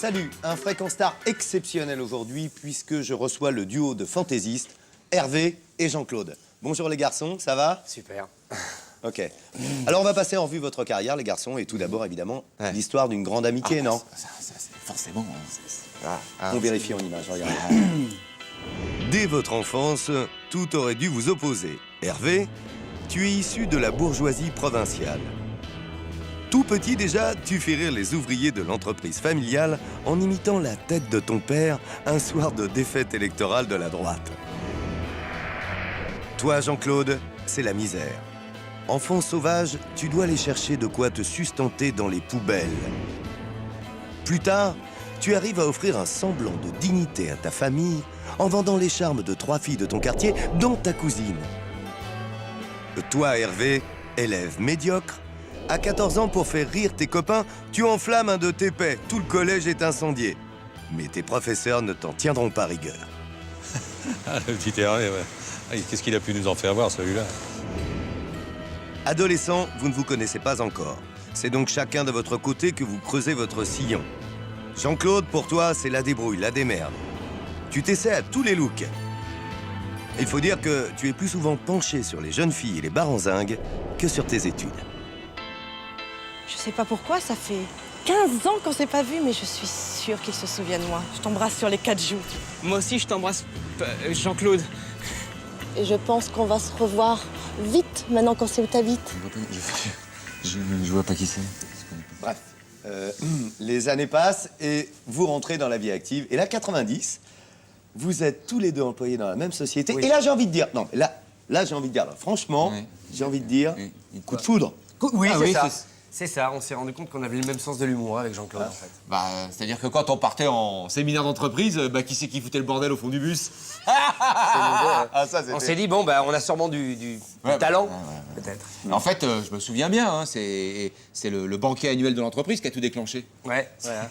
Salut, un Fréquence Star exceptionnel aujourd'hui puisque je reçois le duo de fantaisistes, Hervé et Jean-Claude. Bonjour les garçons, ça va? Super. Ok. Alors on va passer en revue votre carrière les garçons et tout d'abord évidemment l'histoire d'une grande amitié, non? Forcément. On vérifie en image, regarde. Dès votre enfance, tout aurait dû vous opposer. Hervé, tu es issu de la bourgeoisie provinciale. Tout petit déjà, tu fais rire les ouvriers de l'entreprise familiale en imitant la tête de ton père un soir de défaite électorale de la droite. Toi, Jean-Claude, c'est la misère. Enfant sauvage, tu dois aller chercher de quoi te sustenter dans les poubelles. Plus tard, tu arrives à offrir un semblant de dignité à ta famille en vendant les charmes de 3 filles de ton quartier, dont ta cousine. Toi, Hervé, élève médiocre, à 14 ans, pour faire rire tes copains, tu enflammes un de tes paix. Tout le collège est incendié. Mais tes professeurs ne t'en tiendront pas rigueur. Ah, le petit Hervé, ouais. Ah, qu'est-ce qu'il a pu nous en faire voir, celui-là? Adolescent, vous ne vous connaissez pas encore. C'est donc chacun de votre côté que vous creusez votre sillon. Jean-Claude, pour toi, c'est la débrouille, la démerde. Tu t'essaies à tous les looks. Il faut dire que tu es plus souvent penché sur les jeunes filles et les bars en zinc que sur tes études. Je sais pas pourquoi, ça fait 15 ans qu'on s'est pas vu, mais je suis sûre qu'il se souvient de moi. Je t'embrasse sur les 4 joues. Moi aussi, je t'embrasse, Jean-Claude. Et je pense qu'on va se revoir vite, maintenant qu'on sait où t'habites. Je vois pas qui c'est. Bref, les années passent et vous rentrez dans la vie active. Et là, 90, vous êtes tous les deux employés dans la même société. Oui. Et là, j'ai envie de dire, non, là j'ai envie de dire, franchement, Oui. j'ai envie de dire, Oui. coup de foudre. Oui, Ah c'est oui, ça. c'est- C'est ça, on s'est rendu compte qu'on avait le même sens de l'humour avec Jean-Claude, en fait. Bah, c'est-à-dire que quand on partait en séminaire d'entreprise, bah, qui c'est qui foutait le bordel au fond du bus? Ah, ça, On s'est dit, bon, bah, on a sûrement du talent, peut-être. En fait, je me souviens bien, hein, c'est le banquet annuel de l'entreprise qui a tout déclenché. Ouais, voilà.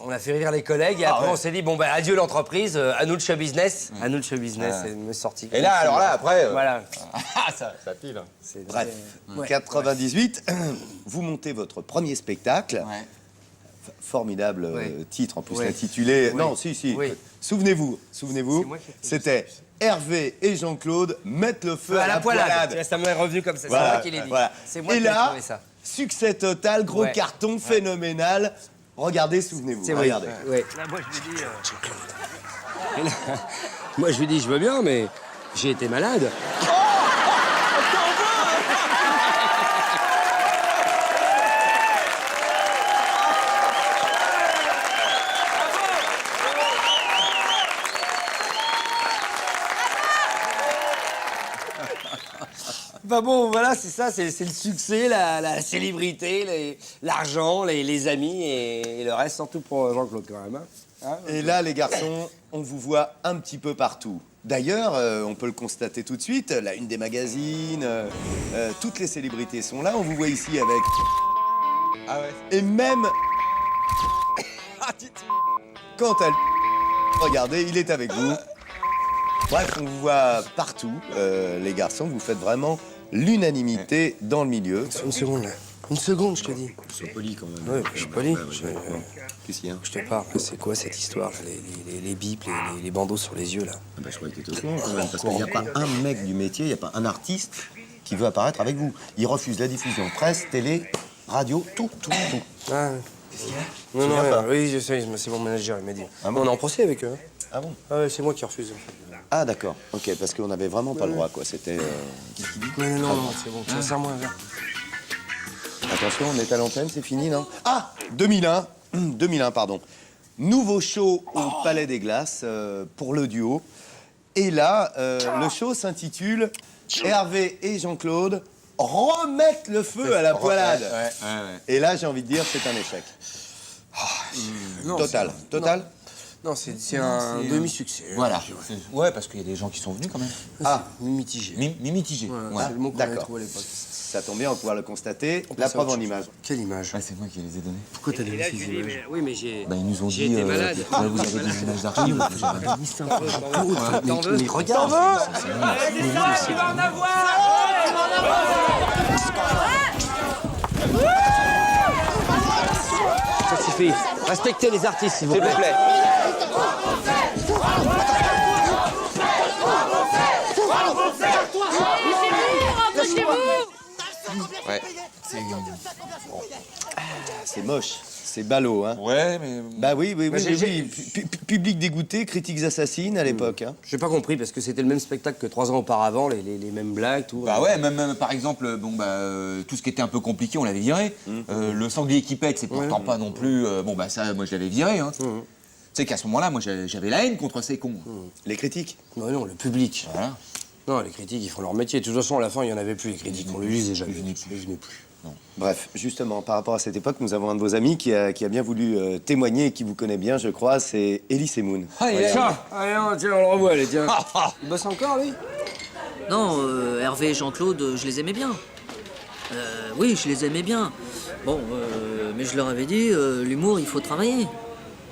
On a fait rire les collègues et après, on s'est dit, bon, bah, adieu l'entreprise, à nous le show business. À nous le show business, c'est me sorti. Et là, alors là, après... Voilà. ça pile. C'est- Bref, Ouais. 98, vous montez votre premier spectacle. Ouais. Formidable Ouais. titre, en plus Ouais. intitulé... Oui. Non, si. Oui. Souvenez-vous, C'est moi qui ai fait c'était Hervé et Jean-Claude mettent le feu À la poilade. Ça m'est revenu comme ça, Voilà, c'est moi qui l'ai dit. voilà. C'est moi Et qui ai là, trouvé ça. succès total, gros Ouais. carton, phénoménal. Regardez, souvenez-vous, C'est vrai. regardez. Ouais. Là, moi, je lui dis... Moi, je lui dis, je veux bien, mais j'ai été malade. Bah bon, voilà, c'est ça, c'est le succès, la célébrité, l'argent, les amis et le reste, surtout pour Jean-Claude quand même. Hein. Et là, les garçons, on vous voit un petit peu partout. D'ailleurs, on peut le constater tout de suite, la une des magazines, toutes les célébrités sont là. On vous voit ici avec... Ah ouais. Et même... Quant à... Regardez, il est avec vous. Bref, on vous voit partout, les garçons. Vous faites vraiment l'unanimité dans le milieu. Une seconde, là. Une seconde, je te dis. Sois poli quand même. Oui, je suis poli. Qu'est-ce qu'il y a? Je te parle. C'est quoi cette histoire, là, les bips, les bandeaux sur les yeux, là? Bah, je croyais que t'étais au courant quand même, parce qu'il n'y a pas un mec du métier, il n'y a pas un artiste qui veut apparaître avec vous. Il refuse la diffusion, presse, télé, radio, tout. Ah, qu'est-ce qu'il y a? Non, souviens pas oui, je sais, c'est mon manager, il m'a dit. Ah bon On est en procès avec eux. Hein. Ah bon? Ah ouais, c'est moi qui refuse. Ah d'accord, ok, parce qu'on n'avait vraiment pas le droit, quoi. C'était... Non, c'est bon, serre-moi un verre. Attention, on est à l'antenne, c'est fini, non? Ah 2001, pardon. Nouveau show au Palais des Glaces pour le duo. Et là, le show s'intitule Hervé et Jean-Claude remettent le feu à la poilade. Ouais. Et là, j'ai envie de dire, c'est un échec. Non, Total. Non, c'est un demi-succès. Voilà. Ouais, parce qu'il y a des gens qui sont venus quand même. Ah, Mitigé. Mitigé. Ouais, Ouais. c'est le mot qu'on avait d'accord. trouvé à l'époque. Ça tombe bien, on va pouvoir le constater. On La passe à preuve autre en chose. image. Quelle image? Ouais, c'est moi qui les ai donnés. Pourquoi t'as donné ces images? Oui, mais j'ai... Bah, ils nous ont J'ai dit... été malade. ouais, vous avez des images d'archives. T'en veux? Mais regarde! ça suffit. Respectez les artistes, s'il vous plaît. Ouais, c'est... C'est moche, c'est ballot, hein. Ouais, mais... Bah oui, oui, oui, j'ai- oui, oui. Public dégoûté, critiques assassines à l'époque, hein. J'ai pas compris, parce que c'était le même spectacle que 3 ans auparavant, les mêmes blagues, tout. Bah ouais, même par exemple, bon bah tout ce qui était un peu compliqué, on l'avait viré. Le sanglier qui pète, c'est pourtant pas non plus. Bon bah ça, moi je l'avais viré. Hein. Tu sais qu'à ce moment-là, moi j'avais la haine contre ces cons. Les critiques. Non, non, le public. Voilà. Non, les critiques, ils font leur métier. De toute façon, à la fin, il y en avait plus, les critiques. On les lisait jamais. Ils venaient plus. Bref, justement, par rapport à cette époque, nous avons un de vos amis qui a bien voulu témoigner et qui vous connaît bien, je crois, c'est Elie Semoun. Tiens, allez, tiens, on le revoit, allez, tiens. Il bosse encore, lui? Non, Hervé et Jean-Claude, je les aimais bien. Oui, je les aimais bien. Bon, mais je leur avais dit, l'humour, il faut travailler.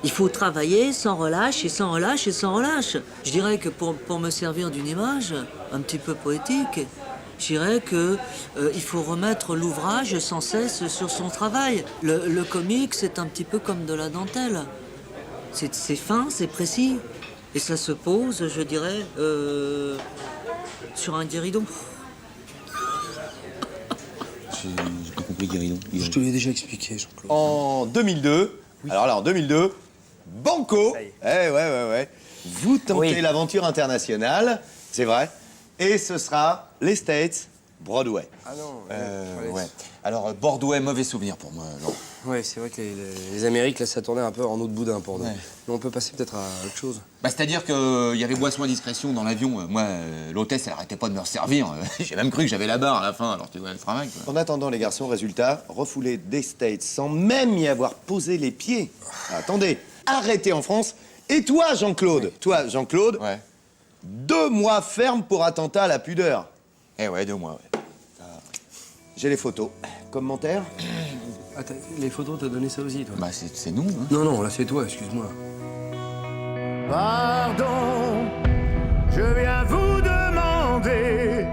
Il faut travailler sans relâche et sans relâche et sans relâche. Je dirais que pour me servir d'une image un petit peu poétique, je dirais que il faut remettre l'ouvrage sans cesse sur son travail. Le comique, c'est un petit peu comme de la dentelle. C'est fin, c'est précis. Et ça se pose, je dirais, sur un guéridon. J'ai pas compris, Guéridon. Je te l'ai déjà expliqué, Jean-Claude. En 2002, alors là, en 2002, Banco, ouais. Vous tentez Oui. l'aventure internationale, c'est vrai, et ce sera les States, Broadway. Ah non, Ouais. Alors Bordeaux, mauvais souvenir pour moi. Alors. Ouais, c'est vrai que les Amériques, là, ça tournait un peu en eau de boudin pour nous. Ouais. Mais on peut passer peut-être à autre chose. Bah, c'est-à-dire qu'il y avait boisson à discrétion dans l'avion. Moi, l'hôtesse, elle arrêtait pas de me resservir. J'ai même cru que j'avais la barre à la fin, alors tu vois le travail. Quoi. En attendant, les garçons, résultat, refoulé des States sans même y avoir posé les pieds. Attendez, arrêté en France. Et toi, Jean-Claude, Ouais. 2 mois ferme pour attentat à la pudeur. Eh ouais, 2 mois, ouais. J'ai les photos. Commentaire? Attends, les photos, t'as donné ça aussi, toi? Bah, c'est nous, hein. Non, non, là, c'est toi, excuse-moi. Pardon, je viens vous demander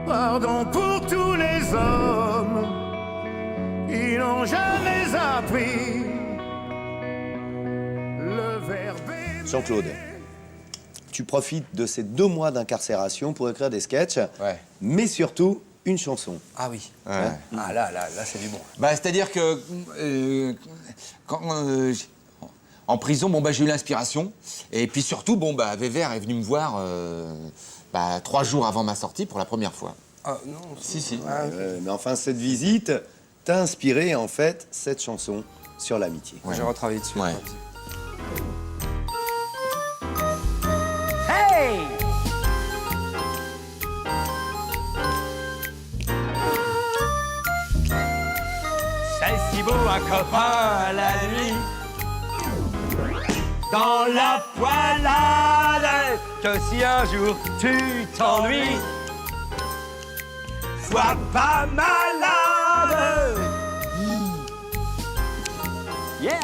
pardon pour tous les hommes qui n'ont jamais appris le verbe aimer. Jean-Claude, tu profites de ces 2 mois d'incarcération pour écrire des sketchs, Ouais. mais surtout une chanson. Ah oui. Ouais. Ah là, c'est du bon. Bah, c'est-à-dire que quand en prison, bon bah j'ai eu l'inspiration et puis surtout bon bah Vévert est venu me voir 3 jours avant ma sortie pour la première fois. Ah non, Si. Mais enfin, cette visite t'a inspiré en fait cette chanson sur l'amitié. Ouais. j'ai retravaillé dessus. Ouais. Hey! C'est si beau un copain la nuit dans la poilade que si un jour tu t'ennuies, sois pas malade. Yeah!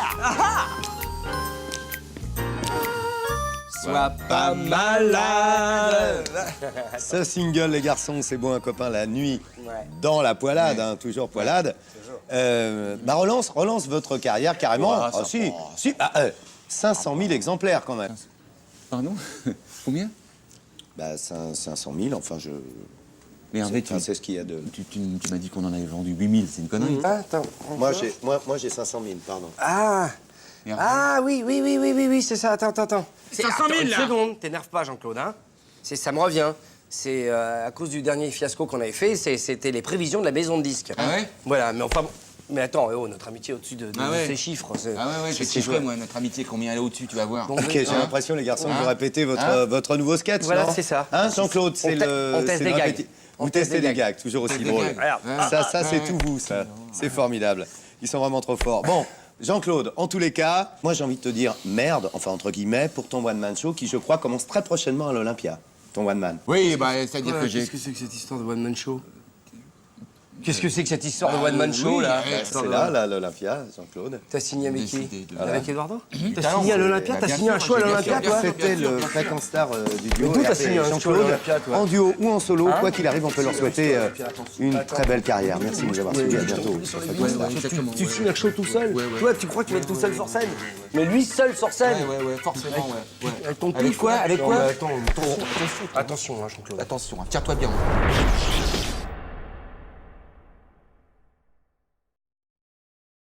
Sois pas malade. Ce single, les garçons, c'est bon un copain la nuit dans la poilade, hein, toujours poilade. Relance votre carrière carrément. Ah, Ah, ça si, va. 500 000 exemplaires quand même. Pardon? Combien? Bah, 500 000, enfin, Mais Hervé, c'est ce qu'il y a de... tu m'as dit qu'on en avait vendu 8000, c'est une connerie. Attends. Moi, j'ai 500 000, pardon. Ah! Hervé. Ah oui, c'est ça. Attends. 500 000, Attends, une là. seconde, t'énerve pas, Jean-Claude, hein? Ça me revient. C'est à cause du dernier fiasco qu'on avait fait, c'était les prévisions de la maison de disques. Ah ouais? Voilà, mais enfin... Mais attends, notre amitié au-dessus de Ah ouais. ces chiffres. Ah ouais, je vais te chiffrer, moi, notre amitié, combien elle est au-dessus, tu vas voir. Bon, Ok, j'ai l'impression, les garçons, que vous répétez votre nouveau sketch, Voilà, non c'est ça. Hein, Jean-Claude, c'est On le... teste c'est des le gags. répéti- On Vous testez des gags, toujours aussi Des drôle. gags. Regarde. Ça, c'est tout vous, ça. C'est formidable. Ils sont vraiment trop forts. Bon, Jean-Claude, en tous les cas, moi, j'ai envie de te dire merde, enfin, entre guillemets, pour ton one-man show qui, je crois, commence très prochainement à l'Olympia. Ton one-man. Oui, bah, c'est-à-dire que j'ai... Qu'est-ce que c'est que cette histoire de one-man show? Qu'est-ce que c'est que cette histoire de one-man show, là? C'est là, l'Olympia, Jean-Claude. T'as signé avec qui? Décidé de- Avec Eduardo? T'as talent, signé à ouais. l'Olympia? Bah, T'as bien signé un sûr, show à bien sûr, l'Olympia, bien toi? sûr. C'était le fréquent star du duo. Mais d'où t'as RP signé un show à Jean-Claude. l'Olympia, toi? En duo ou en solo, quoi qu'il arrive, on peut leur souhaiter une très belle carrière. Merci de nous avoir suivis. À bientôt. Exactement. Tu signes un show tout seul? Ouais, ouais. Toi, tu crois que tu vas être tout seul sur scène? Mais lui seul sur scène! Ouais, forcément, ouais. Avec ton Avec pif, quoi? là. Avec Non, quoi? mais attends, attention, hein, Jean-Claude. Attention, hein, tire-toi bien.